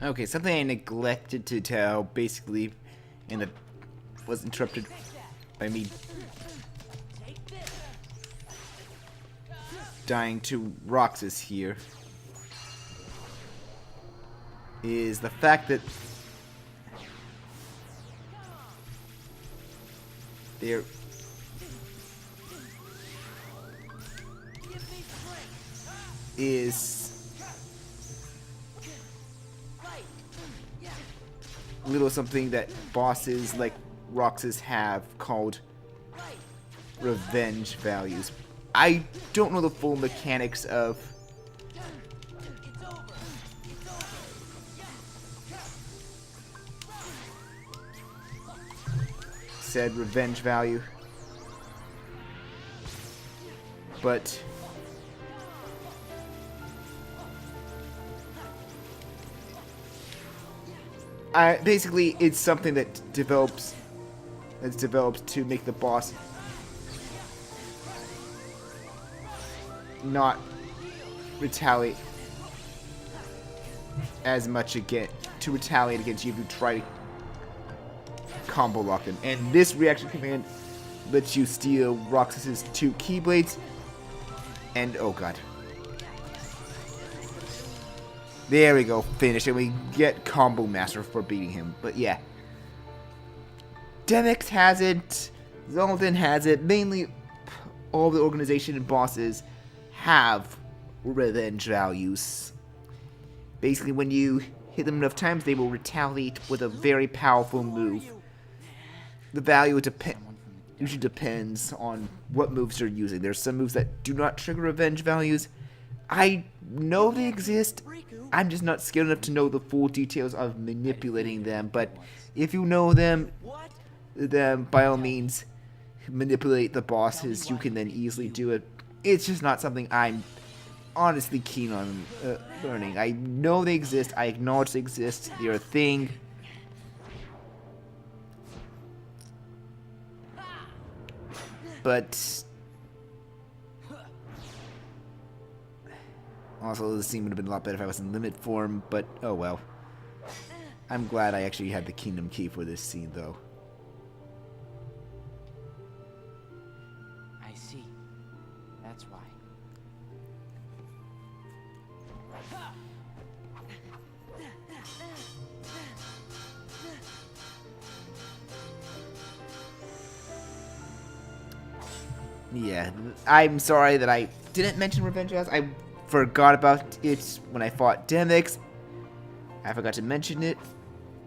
Okay, something I neglected to tell, basically, and that was interrupted by me dying to Roxas here, is the fact that there is little something that bosses like Roxas have called revenge values. I don't know the full mechanics of said revenge value, but basically it's something that's developed to make the boss not retaliate as much again, to retaliate against you if you try to combo lock him. And this reaction command lets you steal Roxas's 2 Keyblades, and oh god. There we go, finish, and we get Combo Master for beating him. But yeah, Enix has it, Zoltan has it, mainly all the organization and bosses have revenge values. Basically, when you hit them enough times, they will retaliate with a very powerful move. The value usually depends on what moves you're using. There's some moves that do not trigger revenge values. I know they exist. I'm just not skilled enough to know the full details of manipulating them. But if you know them, then by all means, manipulate the bosses. You can then easily do it. It's just not something I'm honestly keen on learning. I know they exist. I acknowledge they exist. They're a thing. But also, the scene would have been a lot better if I was in limit form, but oh well. I'm glad I actually had the Kingdom Key for this scene, though. I see. That's why. Yeah, I'm sorry that I didn't mention Revenge House. I forgot about it when I fought Enix. I forgot to mention it.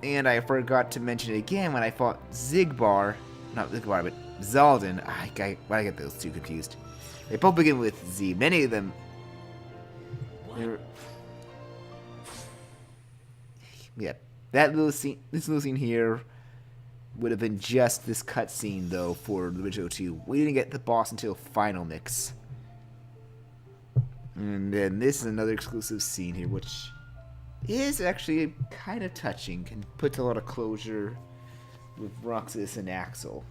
And I forgot to mention it again when I fought Zigbar. Not Zigbar, but Zaldin. I get those two confused. They both begin with Z. Many of them... Yeah, that little scene, this little scene here would have been just this cutscene, though, for the original 2. We didn't get the boss until Final Mix. And then this is another exclusive scene here, which is actually kind of touching and puts a lot of closure with Roxas and Axel.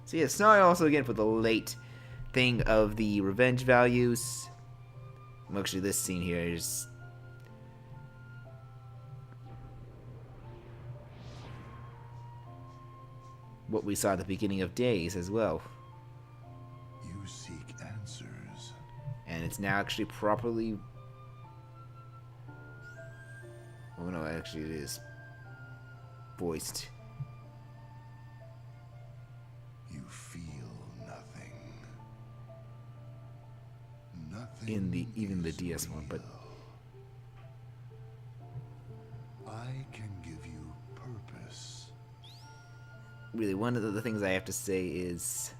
So yeah, sorry also again for the late thing of the revenge values. Well, actually, this scene here is... what we saw at the beginning of Days as well. You seek answers. And it's now actually properly... oh no, actually it is voiced. You feel nothing. Nothing In the even the is DS one, but real. I can give you purpose. really one of the things I have to say is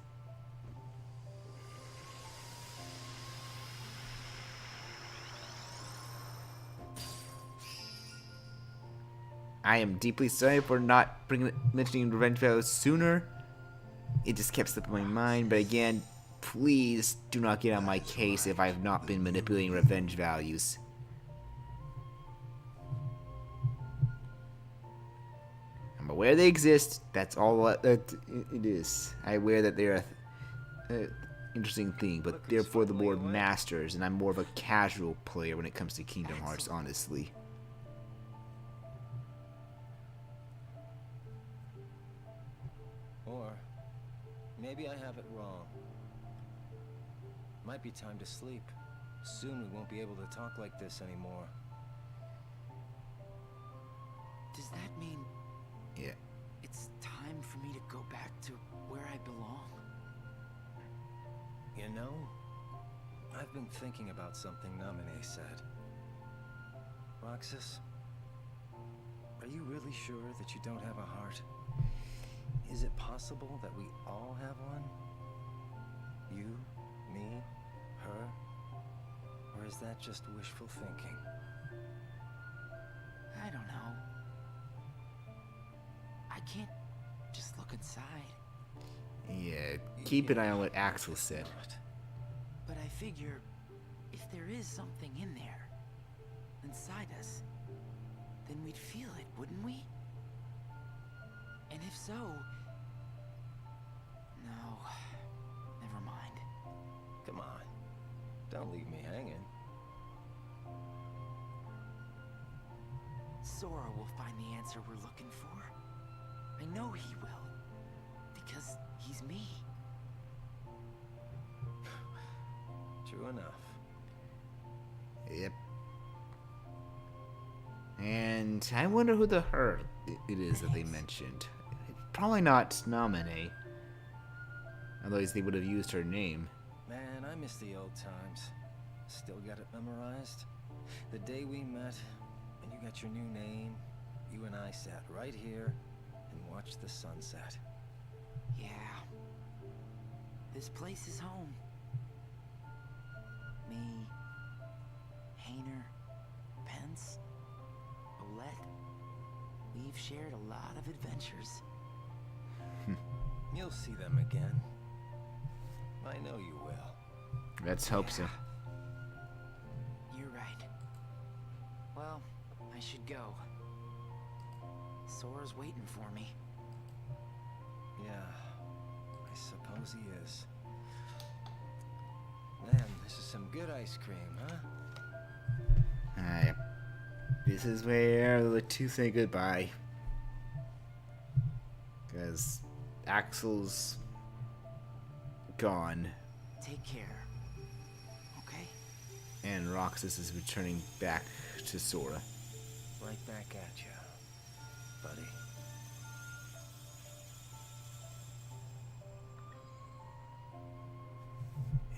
I am deeply sorry for not mentioning Revenge Vows sooner. It just kept slipping my mind, but again, please do not get on my case if I've not been manipulating revenge values. I'm aware they exist. That's all that it is. I'm aware that they're a interesting thing, but they're for the more masters, and I'm more of a casual player when it comes to Kingdom Hearts, honestly. Maybe I have it wrong. Might be time to sleep. Soon we won't be able to talk like this anymore. Does that mean Yeah. it's time for me to go back to where I belong? You know, I've been thinking about something Namine said. Roxas, are you really sure that you don't have a heart? Is it possible that we all have one? You, me, her? Or is that just wishful thinking? I don't know. I can't just look inside. Yeah, keep an eye on what Axel said. But I figure if there is something in there, inside us, then we'd feel it, wouldn't we? And if so... No, never mind. Come on, don't leave me hanging. Sora will find the answer we're looking for. I know he will, because he's me. True enough. Yep. And I wonder who the her it is that they mentioned. Probably not Namine. Otherwise they would have used her name. Man, I miss the old times. Still got it memorized. The day we met, and you got your new name, you and I sat right here and watched the sunset. Yeah. This place is home. Me, Hainer, Pence, Olette. We've shared a lot of adventures. You'll see them again. I know you will. Let's hope so. You're right. Well, I should go. Sora's waiting for me. Yeah, I suppose he is. Man, this is some good ice cream, huh? Alright. This is where the two say goodbye. Because Axel's gone. Take care. Okay? And Roxas is returning back to Sora. Right back at you, buddy.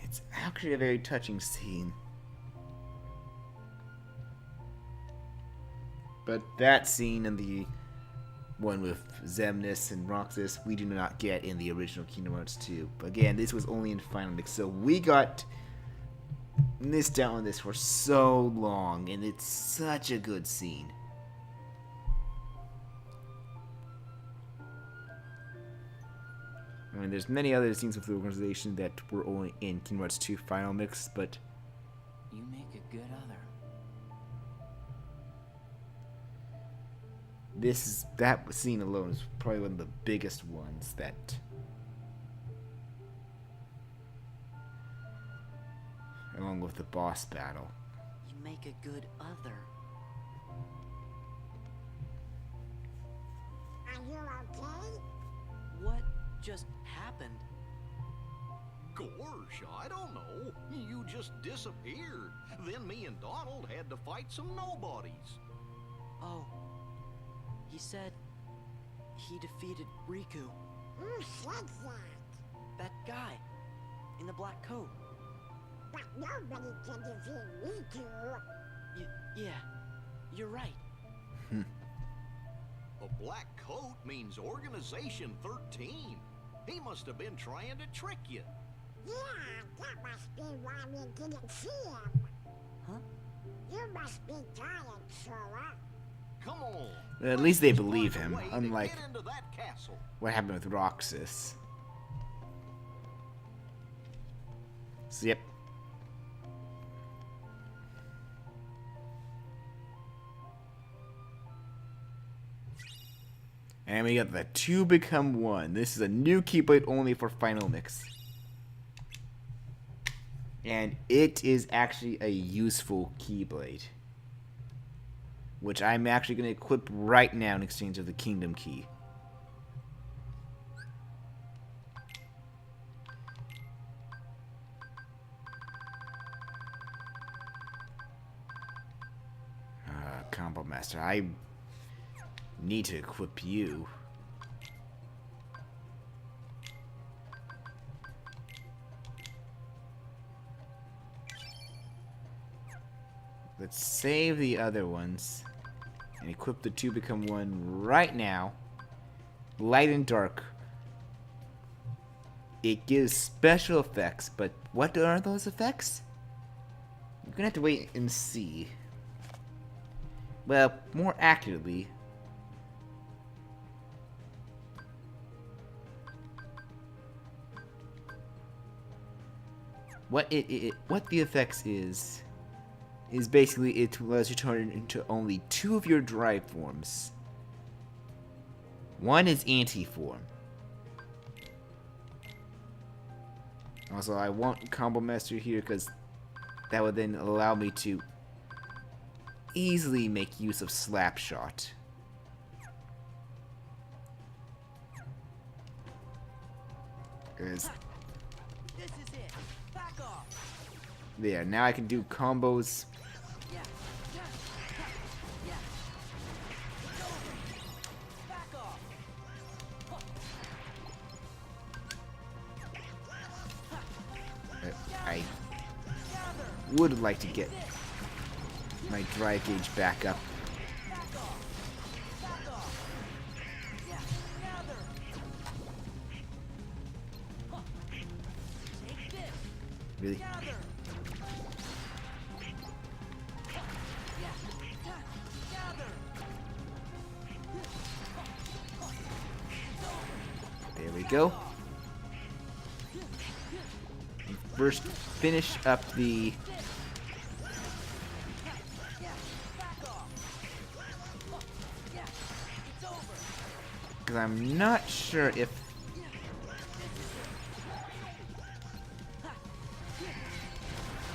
It's actually a very touching scene. But that scene and the one with Xemnas and Roxas, we do not get in the original Kingdom Hearts 2. But again, this was only in Final Mix, so we got missed out on this for so long, and it's such a good scene. I mean, there's many other scenes with the organization that were only in Kingdom Hearts 2 Final Mix, but You make a good other. that scene alone is probably one of the biggest ones that, along with the boss battle. You make a good other. Are you okay? What just happened? Gosh, I don't know. You just disappeared. Then me and Donald had to fight some nobodies. Oh. He said he defeated Riku. Who said that? That guy. In the black coat. But nobody can defeat me two. Yeah. You're right. A black coat means Organization 13. He must have been trying to trick you. Yeah, that must be why we didn't see him. Huh? You must be tired, Sora. Come on. At least they Let's believe find him, a way to unlike get into that castle. what happened with Roxas. So, yep. And we got the two become one. This is a new Keyblade only for Final Mix. And it is actually a useful Keyblade, which I'm actually going to equip right now in exchange of the Kingdom Key. Combo Master. I need to equip you. Let's save the other ones and equip the two become one right now. Light and dark. It gives special effects, but what are those effects? You're gonna have to wait and see. Well, more accurately, what the effects is basically it lets you turn into only two of your drive forms. One is anti-form. Also, I want Combo Master here because that would then allow me to easily make use of Slapshot. This is it. Back off. There, now I can do combos. Yeah. Yeah. Yeah. It's over. Back off. I Gather. would like to get my drive gauge back up. Back off. Back off. Yeah. Gather. Take this. Really? Gather. Yeah. Gather. There we go. First, finish up the. Yeah. Back off. Yeah. It's over. Because I'm not sure if.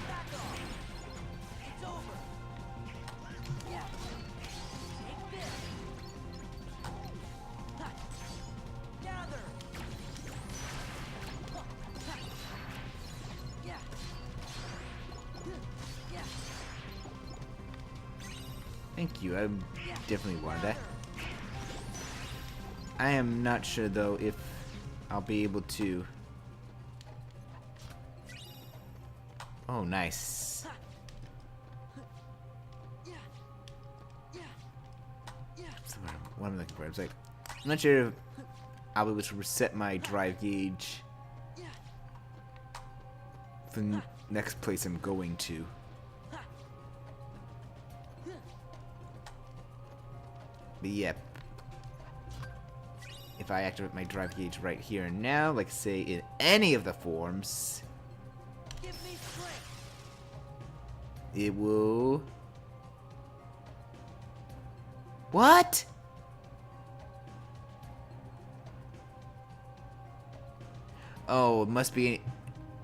Back off. It's over. Yeah. Take this. Gather. Yeah. Yeah. Thank you. I definitely wanted that. I am not sure though if I'll be able to. Oh, nice. Yeah. Yeah. Yeah. So what am I looking for? It's like, I'm not sure if I'll be able to reset my drive gauge Yeah. for the next place I'm going to. But yeah, if I activate my drive gauge right here and now, like say in any of the forms, Give me strength. it will. What? Oh, it must be.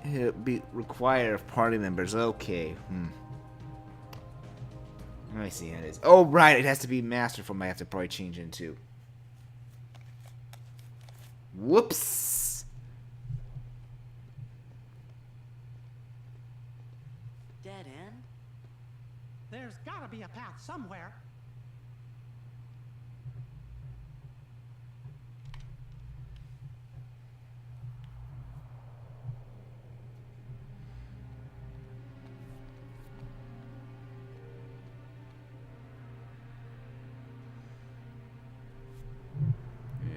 It be require of party members. Okay. Let me see how it is. Oh, right. It has to be masterful. I have to probably change into. Whoops. Dead end? There's gotta be a path somewhere.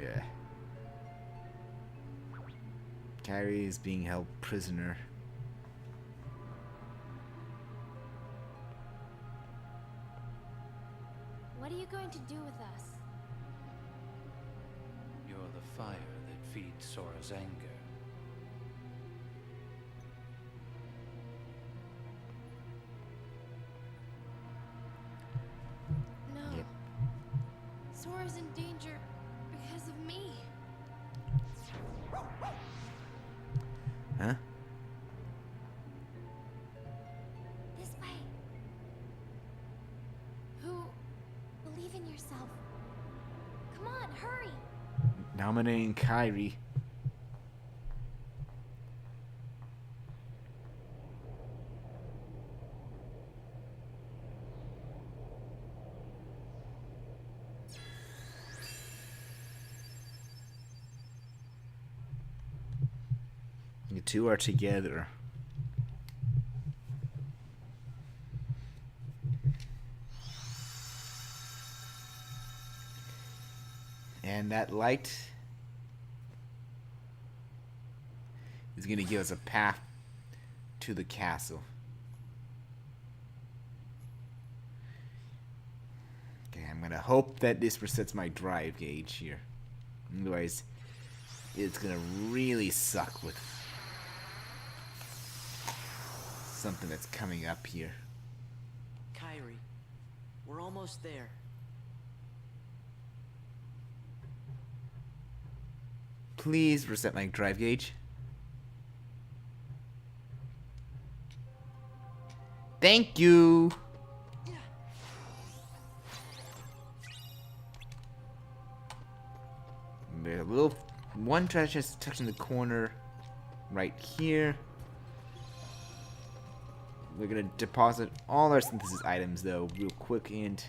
Yeah. Carrie is being held prisoner. What are you going to do with us? You're the fire that feeds Sora's anger. No. Yep. Sora's in danger because of me. Huh? This way. Who? Believe in yourself. Come on, hurry. Nominating Kyrie. The two are together. And that light is going to give us a path to the castle. Okay, I'm going to hope that this resets my drive gauge here. Otherwise, it's going to really suck with something that's coming up here. Kyrie, we're almost there. Please reset my drive gauge. Thank you. There's a little one trash chest tucked in the corner right here. We're gonna deposit all our synthesis items though real quick and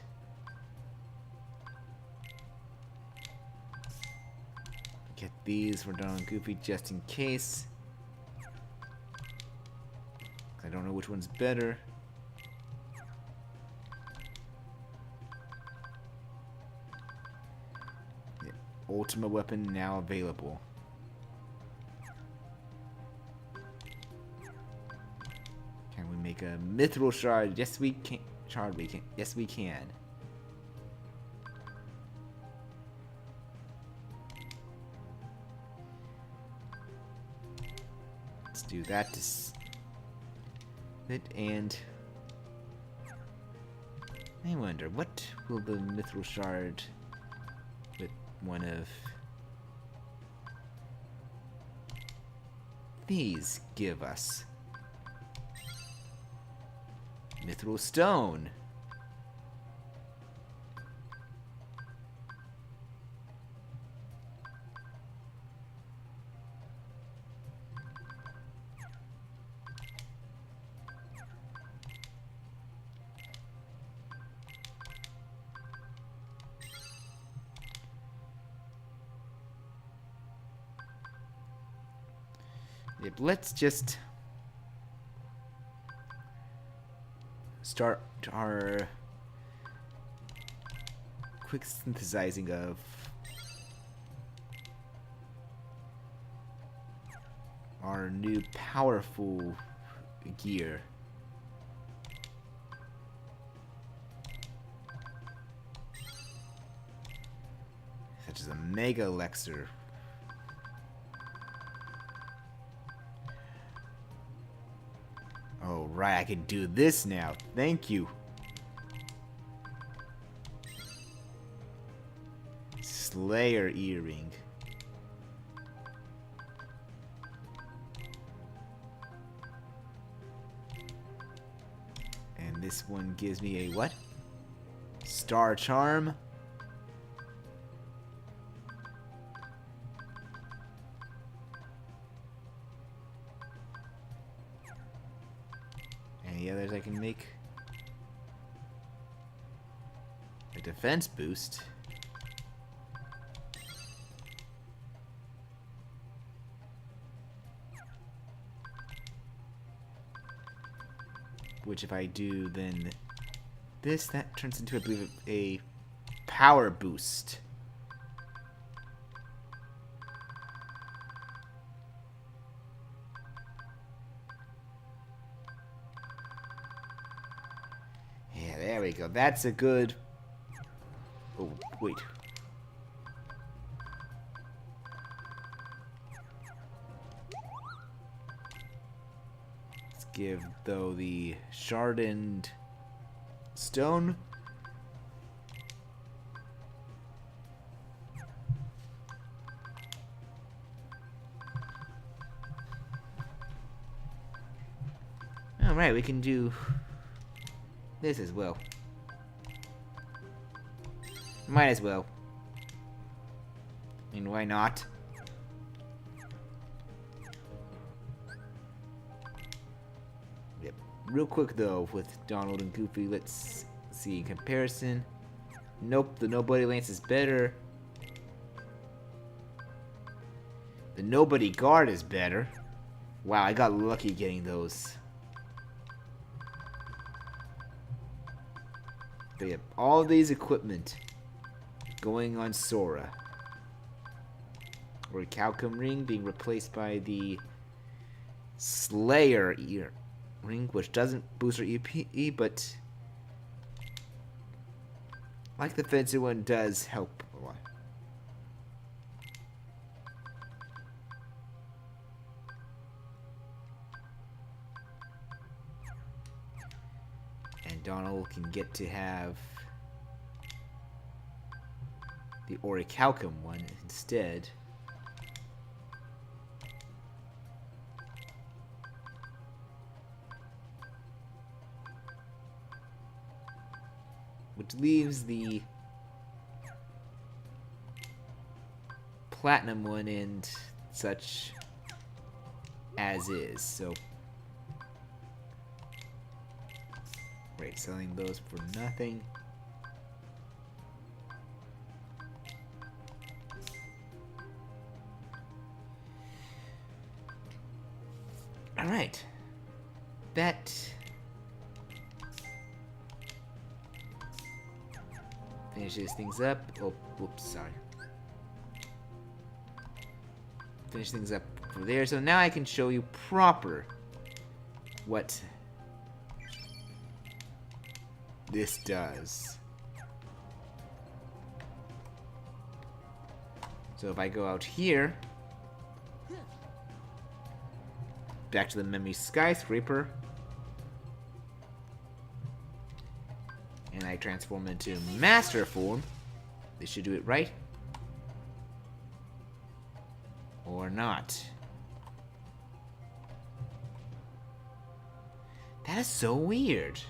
get these for Donald and Goofy just in case. I don't know which one's better. Yeah, ultimate weapon now available. Can we make a mithril shard? Yes, we can. Shard, we can. Yes, we can. Let's do that to it, and I wonder what will the mithril shard with one of these give us? Mithril stone. Yep, let's just start our quick synthesizing of our new powerful gear. Such as a mega elixir. Oh, right, I can do this now. Thank you. Slayer earring. And this one gives me a what? Star charm. Any others I can make? A defense boost. Which if I do then this, that turns into, I believe, a power boost. Yeah, there we go. That's a good... Oh, wait. Let's give, though, the shardened stone. Alright, we can do this as well. Might as well. I mean, why not? Yep. Real quick though, with Donald and Goofy, let's see in comparison. Nope, the Nobody Lance is better. The Nobody Guard is better. Wow, I got lucky getting those. But yeah, all these equipment going on Sora. Or Calcum ring being replaced by the Slayer ring, which doesn't boost our EP, but like the Fencer one, does help a lot. And Donald can get to have the Orichalcum one instead. Which leaves the Platinum one and such as is, so right, selling those for nothing. Alright. That finishes things up. Oh, whoops, sorry. Finish things up for there. So now I can show you proper what this does. So if I go out here, back to the memory skyscraper, and I transform into master form, this should do it right. Or not. That is so weird.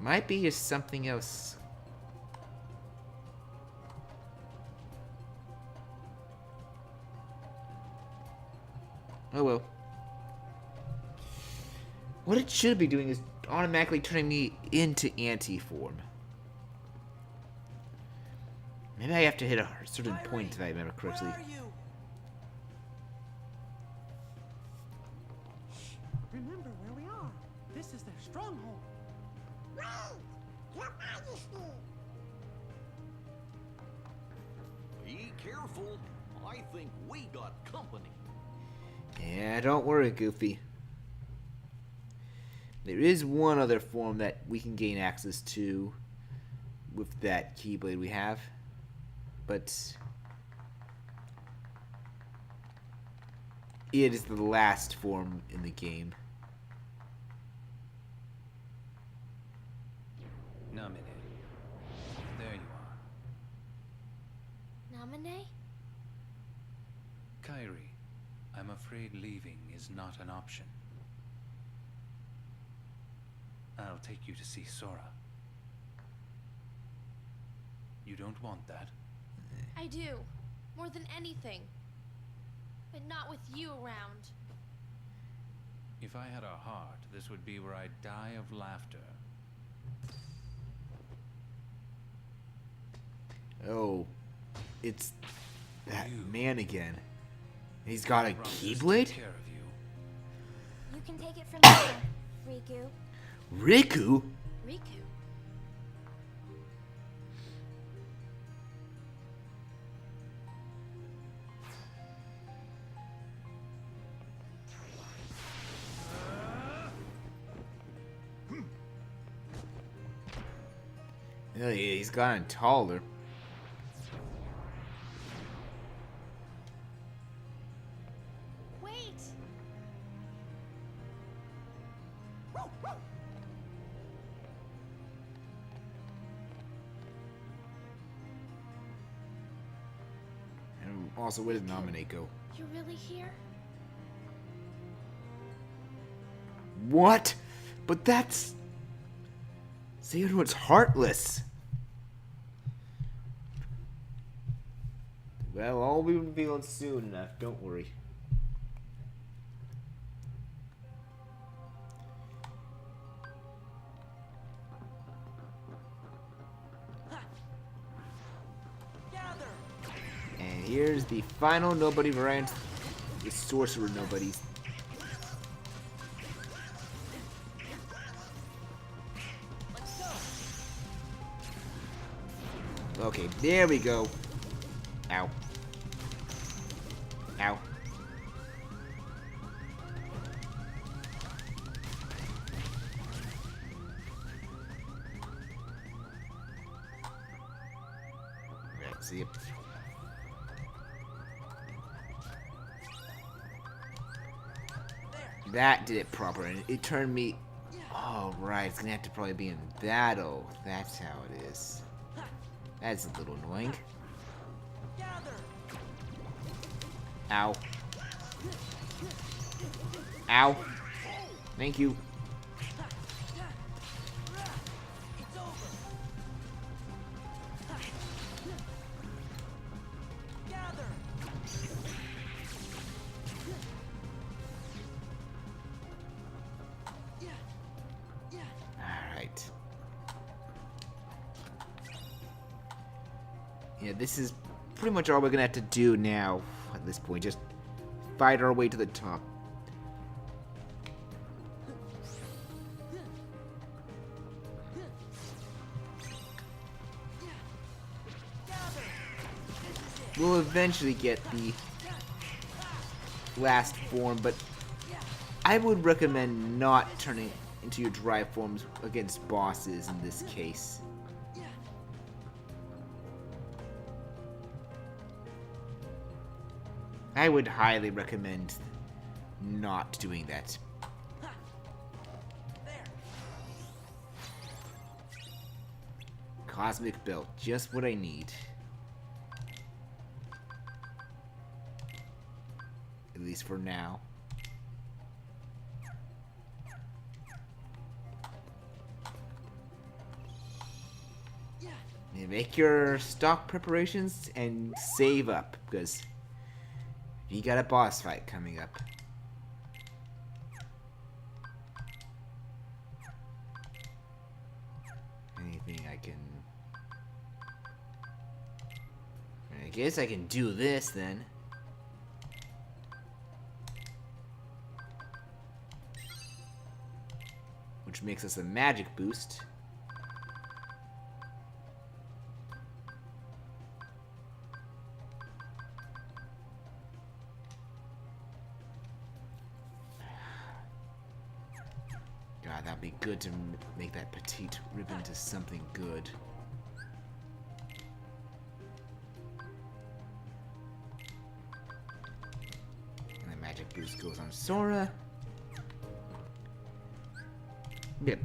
Might be just something else. Oh well. What it should be doing is automatically turning me into anti-form. Maybe I have to hit a certain point if I remember correctly. Where are you? Remember where we are. This is their stronghold. Wait! Your Majesty! Be careful. I think we got company. Yeah, don't worry, Goofy. There is one other form that we can gain access to with that Keyblade we have. But it is the last form in the game. Namine. There you are. Namine? Kairi, I'm afraid leaving is not an option. I'll take you to see Sora. You don't want that? I do. More than anything. But not with you around. If I had a heart, this would be where I'd die of laughter. Oh, it's that You. man again. He's got a Promise to Keyblade? take care of you. You can take it from there, Riku. Riku? Riku? Oh, yeah, he's gotten taller. Wait! And also, where did Namine go? You're really here? What? But that's... Xehanort's heartless. Well, all will be revealed soon enough, don't worry. here's the final nobody variant. The sorcerer nobodies. Okay, there we go. Ow. Ow. Right, see it. That did it proper, and it turned me. Oh, right, it's gonna have to probably be in battle. That's how it is. That's a little annoying. Ow. Ow. Thank you. Alright. Yeah, this is pretty much all we're gonna have to do now at this point. Just fight our way to the top. We'll eventually get the last form, but I would recommend not turning into your dry forms against bosses in this case. I would highly recommend not doing that. Cosmic belt, just what I need. At least for now. And make your stock preparations and save up, because you got a boss fight coming up. Anything I can... I guess I can do this then. Which makes us a magic boost. God, that'd be good to make that petite ribbon into something good. And the magic boost goes on Sora. Yep.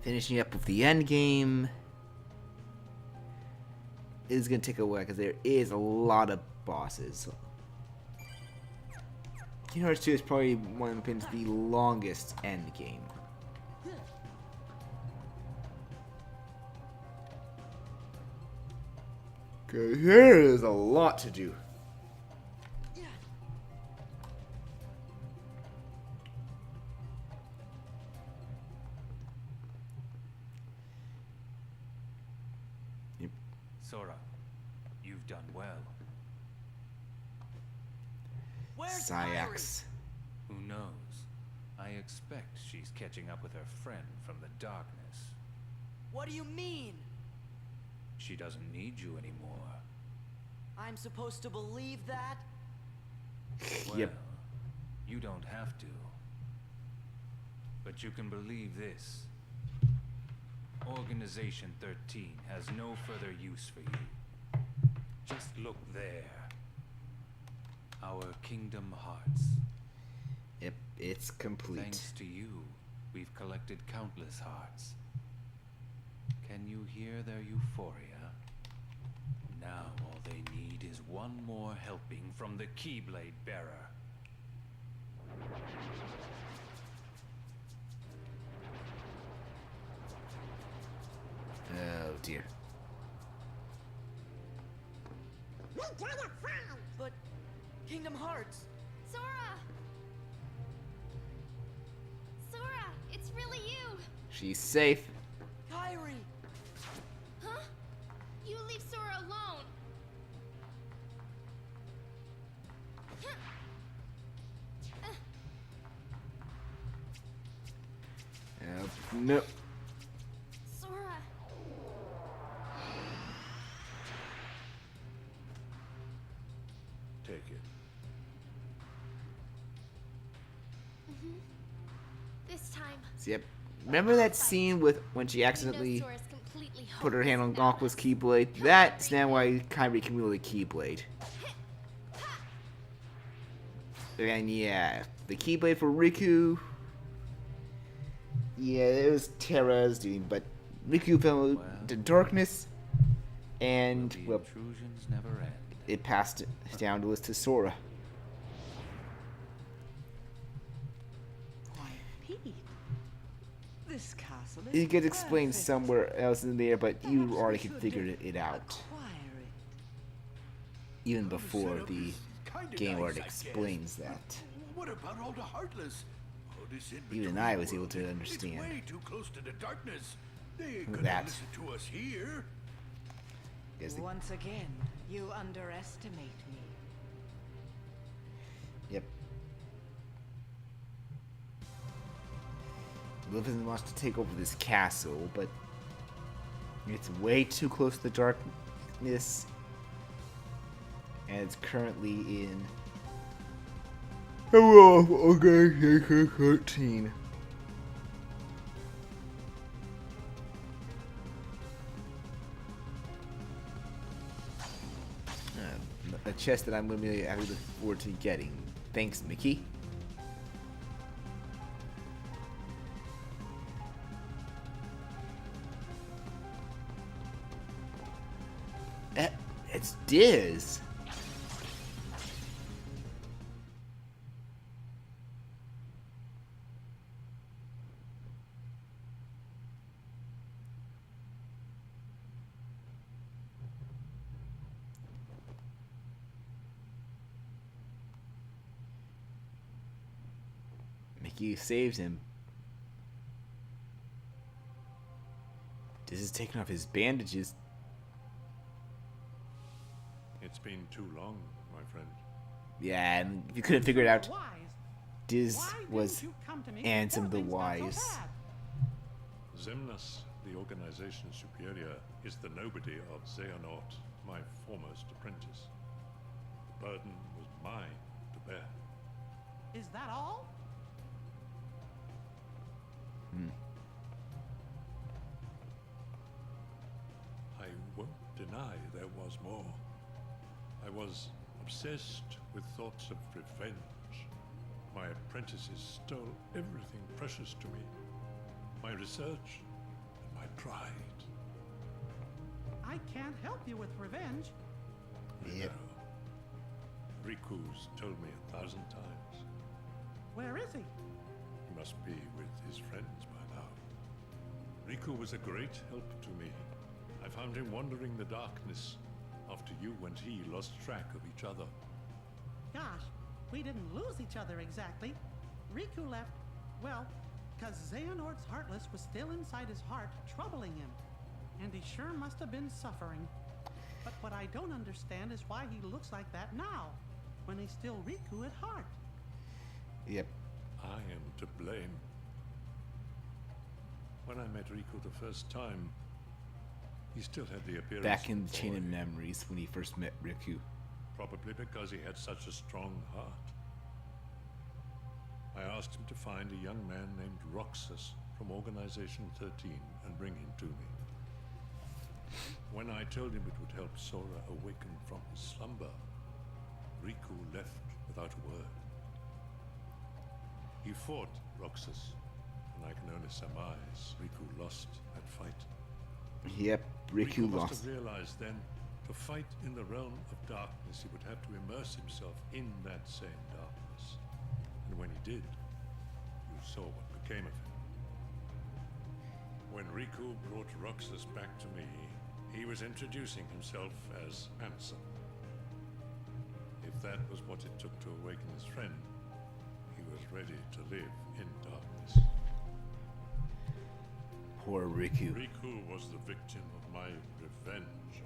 Finishing up with the end game is gonna take a while because there is a lot of bosses. Kingdom Hearts 2 is probably one of the longest end game. Okay, here is a lot to do. Yep. Sora, you've done well. Where's Sayax. Who knows? I expect she's catching up with her friend from the darkness. What do you mean? She doesn't need you anymore. I'm supposed to believe that? Well, Yep. you don't have to. But you can believe this. Organization 13 has no further use for you. Just look there. Our Kingdom Hearts. Yep, it's complete. Thanks to you, we've collected countless hearts. Can you hear their euphoria? Now all they need is one more helping from the Keyblade Bearer. Oh dear. We gotta find. But Kingdom Hearts. Sora! Sora, it's She's safe. Kyrie! Huh? You leave Sora alone. No. Sora. Take it. This time. So, yep. Remember that scene with when she You know accidentally Sora's completely put her hand on hopeless Aqua's without us. Keyblade? That's now why Kyrie can wield a Keyblade. And yeah, the Keyblade for Riku. Yeah, it was Terra's doing, but Riku fell into darkness, and The well, intrusions never end. it passed down to Sora. Why, Pete, this castle is You could explain perfect. somewhere else in there, but you Perhaps already we should figured it out, acquire it. even before setup the is kinda game nice, art I guess. explains that. What about all the Heartless? All this in Even between I was able world, to understand. It's way too close to the darkness. They ain't gonna That. listen to us here. Yes, Once again, you underestimate me. Yep. Livin wants to take over this castle, but it's way too close to the darkness, and it's currently in. Oh, okay, 13. A chest that I'm going to be looking forward to getting. Thanks, Mickey. It's Diz. Mickey saves him. Diz is taking off his bandages. It's been too long, my friend. Yeah, and if you couldn't figure it out, Wise. Diz Why didn't was you come to me Ansem the before things got Wise. so bad? Zemnas, the organization superior, is the nobody of Xehanort, my foremost apprentice. The burden was mine to bear. Is that all? I won't deny there was more. I was obsessed with thoughts of revenge. My apprentices stole everything precious to me. My research and my pride. I can't help you with revenge. Yep. No. Riku's told me 1,000 times. Where is he? He must be with his friends by now. Riku was a great help to me. I found him wandering the darkness after you and he lost track of each other. Gosh, we didn't lose each other exactly. Riku left, well, because Xehanort's Heartless was still inside his heart, troubling him. And he sure must have been suffering. But what I don't understand is why he looks like that now, when he's still Riku at heart. Yep. I am to blame. When I met Riku the first time, he still had the appearance Back in of the a chain of boy, memories when he first met Riku. probably because he had such a strong heart. I asked him to find a young man named Roxas from Organization 13 and bring him to me. When I told him it would help Sora awaken from his slumber, Riku left without a word. He fought Roxas, and I can only surmise Riku lost that fight. Yep, Riku must lost. have realized then, to fight in the realm of darkness, he would have to immerse himself in that same darkness. And when he did, you saw what became of him. When Riku brought Roxas back to me, he was introducing himself as Ansem. If that was what it took to awaken his friend, he was ready to live in darkness. Poor Riku. Riku was the victim of my revenge.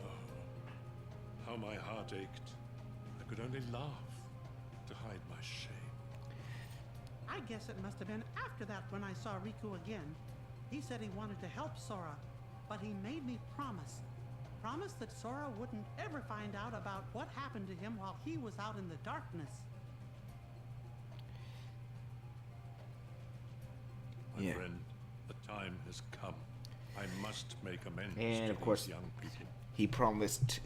Oh, how my heart ached. I could only laugh to hide my shame. I guess it must have been after that when I saw Riku again. He said he wanted to help Sora, but he made me promise. Promise that Sora wouldn't ever find out about what happened to him while he was out in the darkness. My friend, the time has come. I must make amends And to of course, these young people. he promised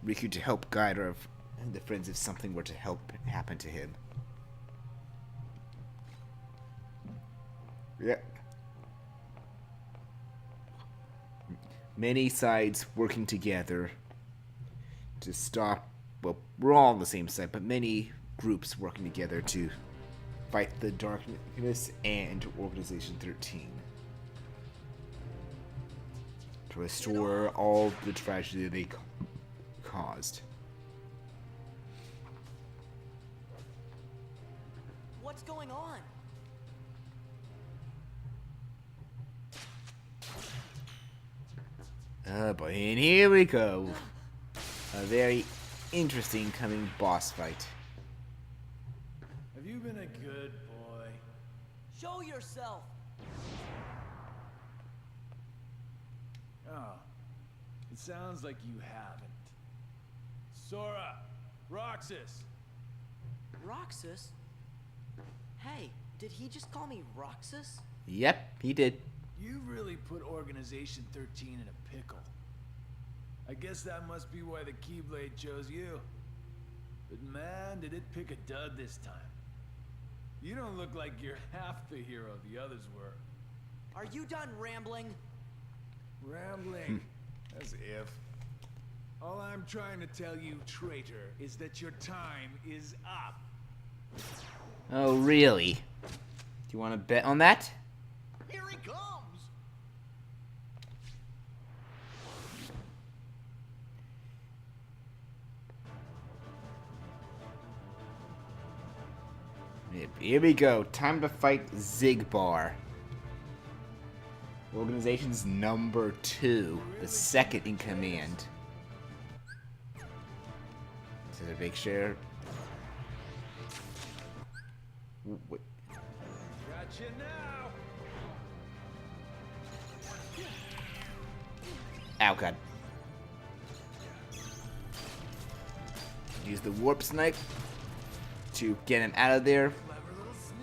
Riku to help guide her and the friends if something were to happen to him. Yep. Many sides working together to stop. Well, we're all on the same side, but many groups working together to fight the darkness and Organization 13 to restore all the tragedy they caused. What's going on? Oh boy, and here we go. A very interesting coming boss fight. Have you been a good boy? Show yourself! Oh, it sounds like you haven't. Sora! Roxas! Roxas? Hey, did he just call me Roxas? Yep, he did. You really put Organization 13 in a pickle. I guess that must be why the Keyblade chose you. But man, did it pick a dud this time. You don't look like you're half the hero the others were. Are you done rambling? Rambling? As if. All I'm trying to tell you, traitor, is that your time is up. Oh, really? Do you want to bet on that? Here he comes! Yep, here we go. Time to fight Zigbar. Organization's number 2, the second in command. To the big share. Wait. Gotcha now! Ow, God. Use the warp snipe to get him out of there.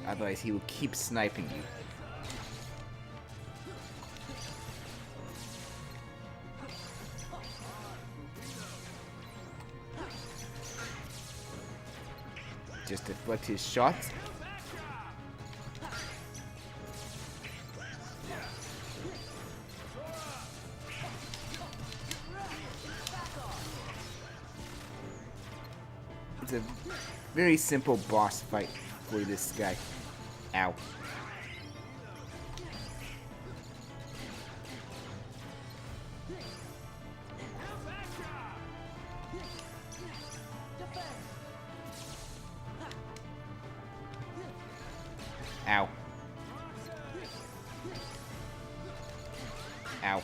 Otherwise, he will keep sniping you. Just deflect his shots. It's a very simple boss fight for this guy. Ow. Ow. Ow.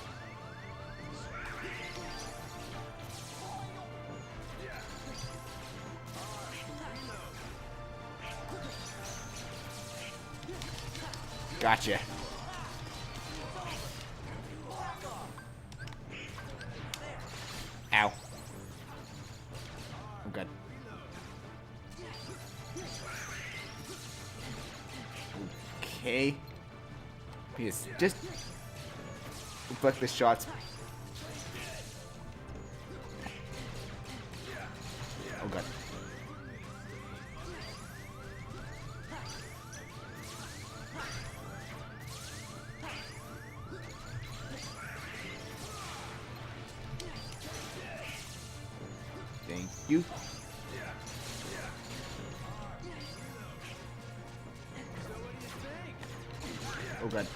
Gotcha. Ow. Oh, God. Okay. Yes, just deflect the shots. Oh, God. Thank you. Oh, God.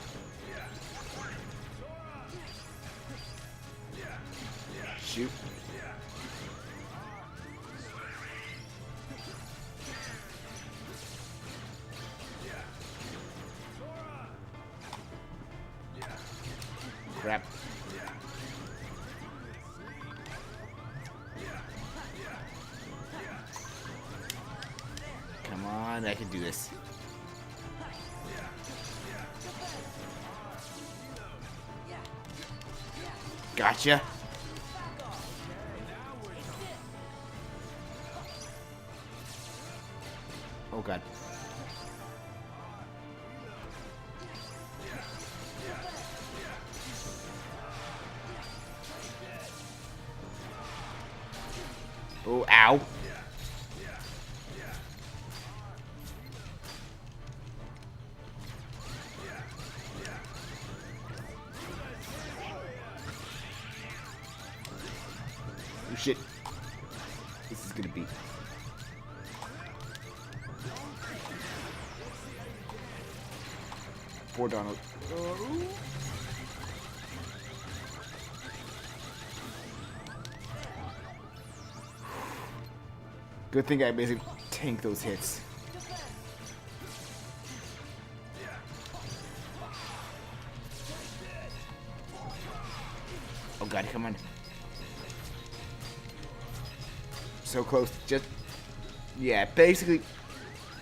Shoot. crap. Come on, I can do this. Gotcha. Oh god. Oh, ow. Oh shit. This is gonna be... Poor Donald. Good thing I basically tanked those hits. Oh god, come on. So close. Just... yeah, basically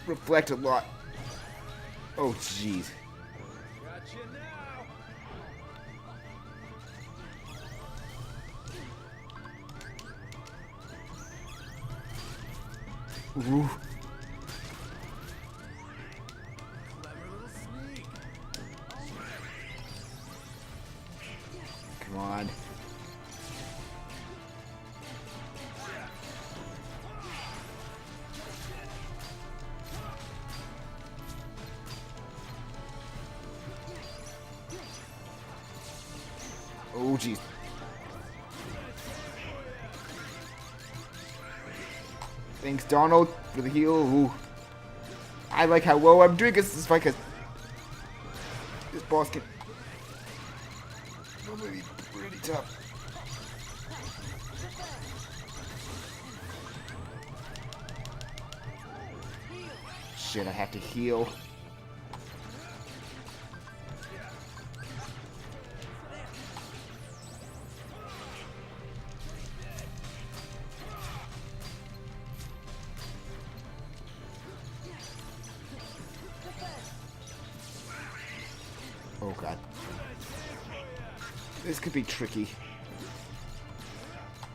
reflect a lot. Oh jeez. Ooh. Come on. Oh jeez. Thanks, Donald, for the heal. Ooh. I like how well I'm doing this fight because this boss can normally be pretty tough. Shit, I have to heal. Oh god. This could be tricky.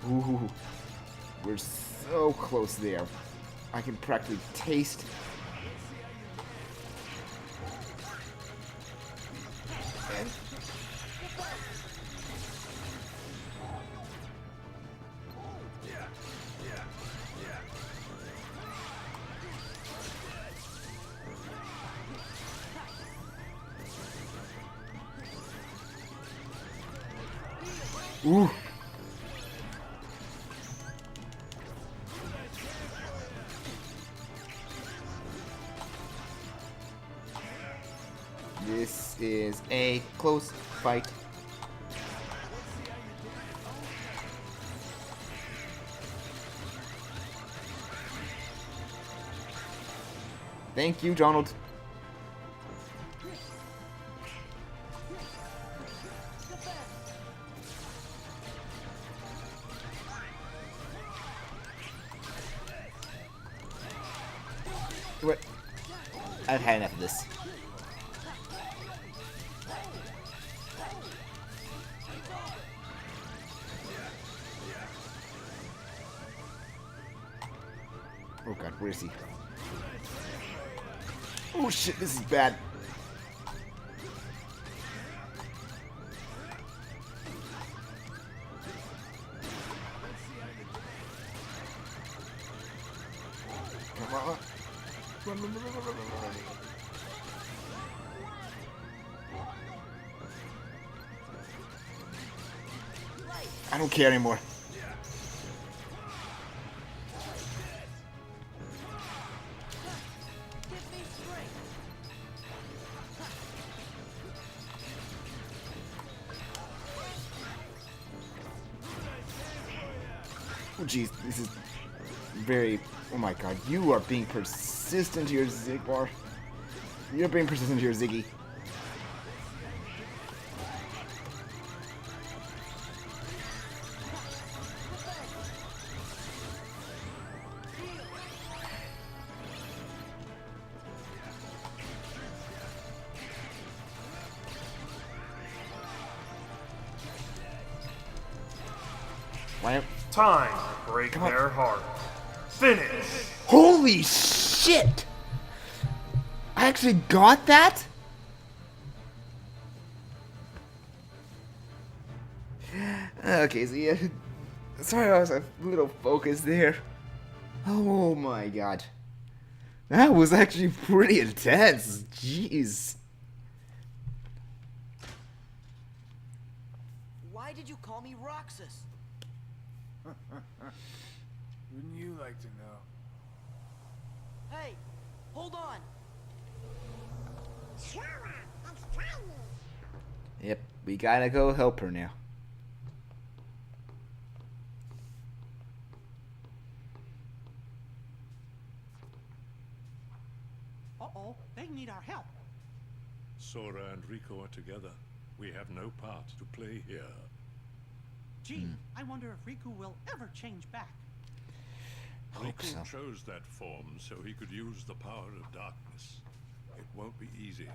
Ooh. We're so close there. I can practically taste. And ooh. This is a close fight. Thank you, Donald. What? I've had enough of this. Oh god, where is he? Oh shit, this is bad. Come on. Run, run, run, run, run, run, run. I don't care anymore. Oh jeez, this is very... oh my god, you are being persistent here, Zigbar. You're being persistent here, Ziggy. Why? Time to break their heart. Finish! Holy shit! I actually got that? Okay, so yeah. Sorry, I was a little focused there. Oh my god. That was actually pretty intense. Jeez. Why did you call me Roxas? Wouldn't you like to know? Hey, hold on. Sure, it's tiny. Yep, we gotta go help her now. Uh-oh, they need our help. Sora and Rico are together. We have no part to play here. Gee, I wonder if Riku will ever change back. Rico so. chose that form so he could use the power of darkness. It won't be easy.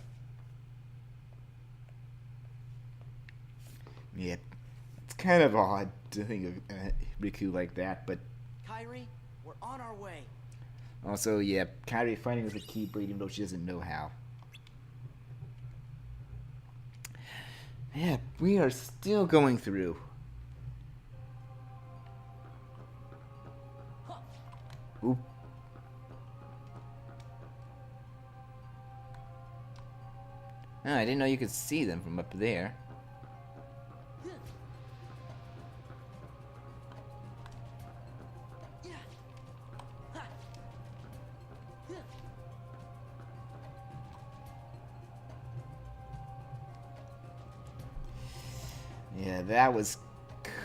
Yep. It's kind of odd to think of Riku like that, but Kyrie, we're on our way. also, yeah, Kairi fighting with a Keyblade even though she doesn't know how. Yeah, we are still going through. Oop. Oh, I didn't know you could see them from up there. Yeah, that was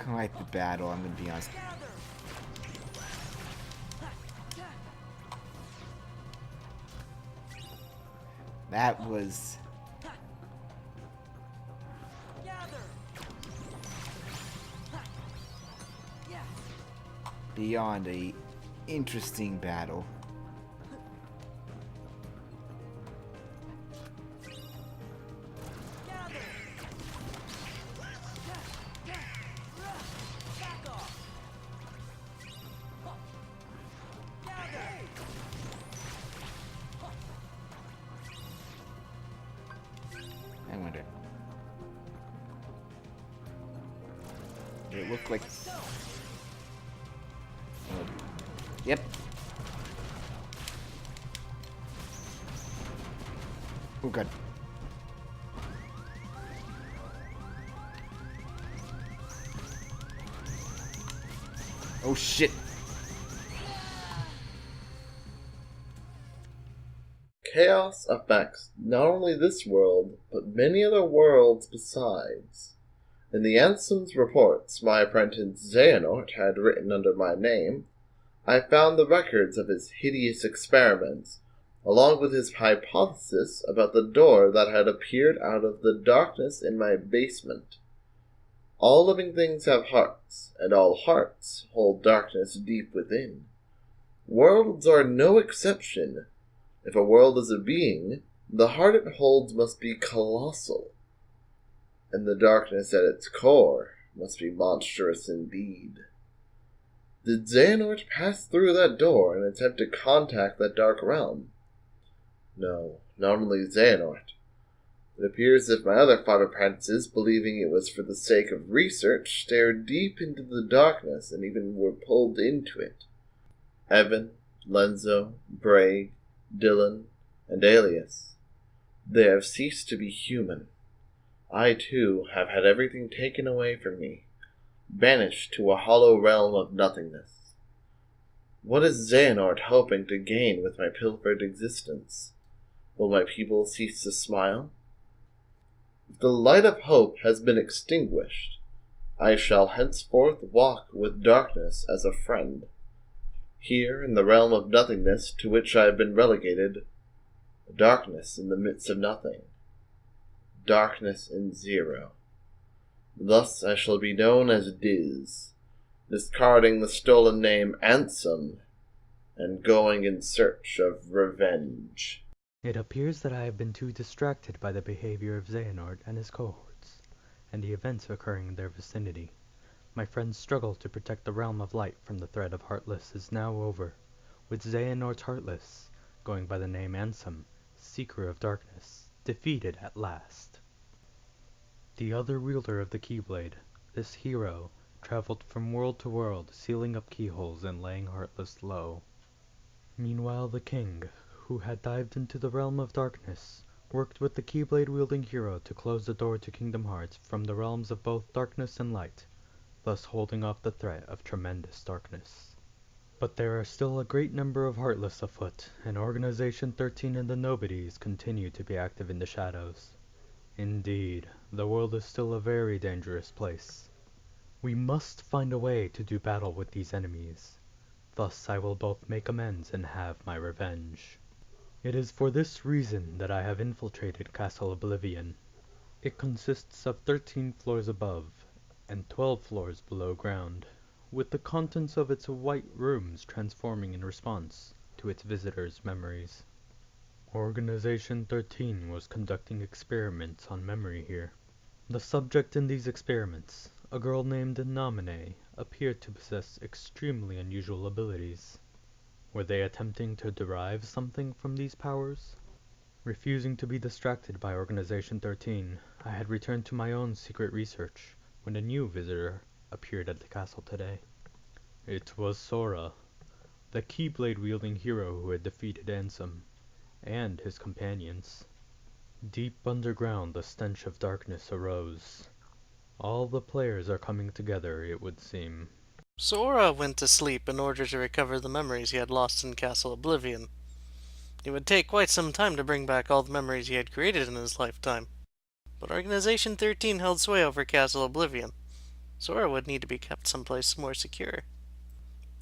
quite the battle, I'm gonna be honest. That was beyond a interesting battle. I wonder. It looked like. Yep. Oh god. Oh shit. Chaos affects not only this world, but many other worlds besides. In the Ansem's reports my apprentice Xehanort had written under my name, I found the records of his hideous experiments, along with his hypothesis about the door that had appeared out of the darkness in my basement. All living things have hearts, and all hearts hold darkness deep within. Worlds are no exception. If a world is a being, the heart it holds must be colossal, and the darkness at its core must be monstrous indeed. Did Xehanort pass through that door and attempt to contact that dark realm? No, not only Xehanort. It appears as if my other 5 apprentices, believing it was for the sake of research, stared deep into the darkness and even were pulled into it. Evan, Lenzo, Braig, Dylan, and Alias. They have ceased to be human. I, too, have had everything taken away from me, banished to a hollow realm of nothingness. What is Xehanort hoping to gain with my pilfered existence? Will my people cease to smile? If the light of hope has been extinguished, I shall henceforth walk with darkness as a friend. Here, in the realm of nothingness to which I have been relegated, darkness in the midst of nothing. Darkness in zero. Thus I shall be known as Diz, discarding the stolen name Ansem, and going in search of revenge. It appears that I have been too distracted by the behavior of Xehanort and his cohorts, and the events occurring in their vicinity. My friend's struggle to protect the Realm of Light from the threat of Heartless is now over, with Xehanort Heartless, going by the name Ansem, Seeker of Darkness, defeated at last. The other wielder of the Keyblade, this hero, traveled from world to world, sealing up keyholes and laying Heartless low. Meanwhile the king, who had dived into the Realm of Darkness, worked with the Keyblade-wielding hero to close the door to Kingdom Hearts from the realms of both darkness and light, thus holding off the threat of tremendous darkness. But there are still a great number of Heartless afoot, and Organization 13 and the Nobodies continue to be active in the shadows. Indeed, the world is still a very dangerous place. We must find a way to do battle with these enemies. Thus I will both make amends and have my revenge. It is for this reason that I have infiltrated Castle Oblivion. It consists of 13 floors above, and 12 floors below ground, with the contents of its white rooms transforming in response to its visitors' memories. Organization 13 was conducting experiments on memory here. The subject in these experiments, a girl named Namine, appeared to possess extremely unusual abilities. Were they attempting to derive something from these powers? Refusing to be distracted by Organization 13, I had returned to my own secret research when a new visitor appeared at the castle today. It was Sora, the Keyblade-wielding hero who had defeated Ansem and his companions. Deep underground the stench of darkness arose. All the players are coming together, it would seem. Sora went to sleep in order to recover the memories he had lost in Castle Oblivion. It would take quite some time to bring back all the memories he had created in his lifetime. But Organization 13 held sway over Castle Oblivion. Sora would need to be kept someplace more secure.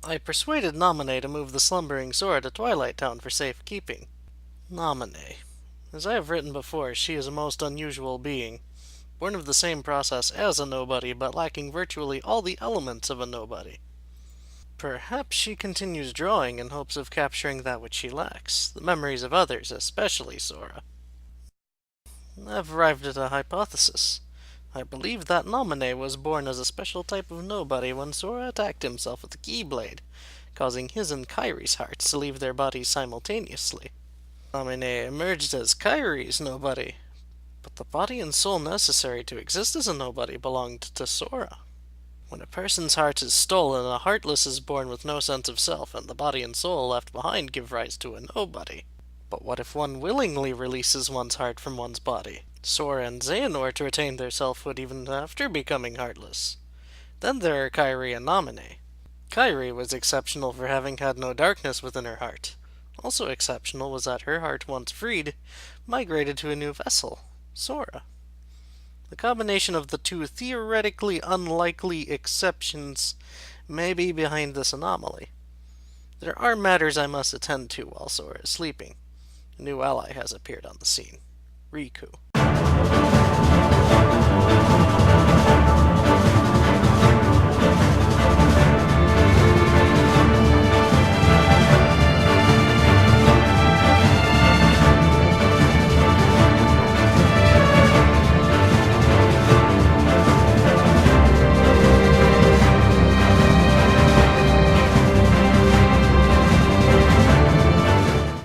I persuaded Namine to move the slumbering Sora to Twilight Town for safekeeping. Namine. As I have written before, she is a most unusual being. Born of the same process as a nobody, but lacking virtually all the elements of a nobody. Perhaps she continues drawing in hopes of capturing that which she lacks, the memories of others, especially Sora. I've arrived at a hypothesis. I believe that Namine was born as a special type of nobody when Sora attacked himself with the Keyblade, causing his and Kairi's hearts to leave their bodies simultaneously. Namine emerged as Kairi's nobody, but the body and soul necessary to exist as a nobody belonged to Sora. When a person's heart is stolen, a Heartless is born with no sense of self, and the body and soul left behind give rise to a nobody. But what if one willingly releases one's heart from one's body? Sora and Xehanort retain their selfhood even after becoming Heartless. Then there are Kairi and Namine. Kairi was exceptional for having had no darkness within her heart. Also exceptional was that her heart, once freed, migrated to a new vessel, Sora. The combination of the two theoretically unlikely exceptions may be behind this anomaly. There are matters I must attend to while Sora is sleeping. A new ally has appeared on the scene. Riku.